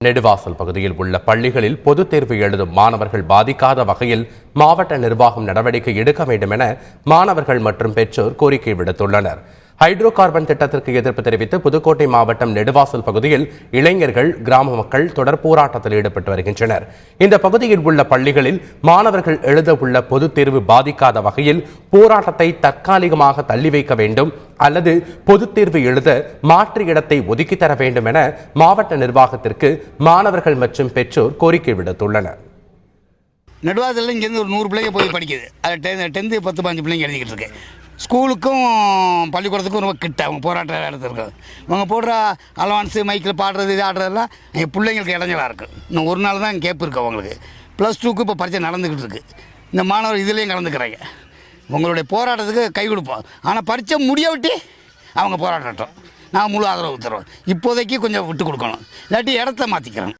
நெடுவாசல் பகுதியில் உள்ள பள்ளிகளில் பொதுத் தேர்வு எழுதும் மாணவர்கள் பாதிக்காத வகையில் மாவட்ட நிர்வாகம் நடவடிக்கை எடுக்க வேண்டும் என மாணவர்கள் மற்றும் பெற்றோர் கோரிக்கை விடுத்துள்ளனர். ஹைட்ரோ கார்பன் திட்டத்திற்கு எதிர்ப்பு தெரிவித்து புதுக்கோட்டை மாவட்டம் நெடுவாசல் பகுதியில் இளைஞர்கள், கிராம மக்கள் தொடர் போராட்டத்தில் ஈடுபட்டு வருகின்றனர். இந்த பகுதியில் உள்ள பள்ளிகளில் மாணவர்கள் எழுத உள்ள பொதுத் தேர்வு பாதிக்காத வகையில் போராட்டத்தை தற்காலிகமாக தள்ளி வைக்க வேண்டும் அல்லது பொதுத் தேர்வு எழுத மாற்று இடத்தை ஒதுக்கி தர வேண்டும் என மாவட்ட நிர்வாகத்திற்கு மாணவர்கள் மற்றும் பெற்றோர் கோரிக்கை விடுத்துள்ளனர். நெடுவாசலில் இங்கேருந்து ஒரு 100 பிள்ளைங்க போய் படிக்குது. அது 10th 10-15 பிள்ளைங்க எழுதிக்கிட்டு இருக்கு. ஸ்கூலுக்கும் பள்ளிக்கூடத்துக்கும் ரொம்ப கிட்ட அவங்க போராட்டம் எடுத்துருக்காங்க. அவங்க போடுற அலவான்ஸு, மைக்கில் பாடுறது, இது ஆடுறதெல்லாம் எங்கள் பிள்ளைங்களுக்கு இடைஞ்சலாக இருக்குது. இன்னும் ஒரு நாள் தான் கேப் இருக்குது அவங்களுக்கு. +2க்கு இப்போ பரீட்சை நடந்துக்கிட்டு இருக்குது. இந்த மாணவர் இதுலேயும் கலந்துக்கிறாங்க. உங்களுடைய போராட்டத்துக்கு கை கொடுப்போம். ஆனால் பரீட்சை முடிய விட்டு அவங்க போராட்டம் நாங்கள் முழு ஆதரவு தரோம். இப்போதைக்கு கொஞ்சம் விட்டு கொடுக்கணும், இல்லாட்டி இடத்த மாற்றிக்கிறோம்.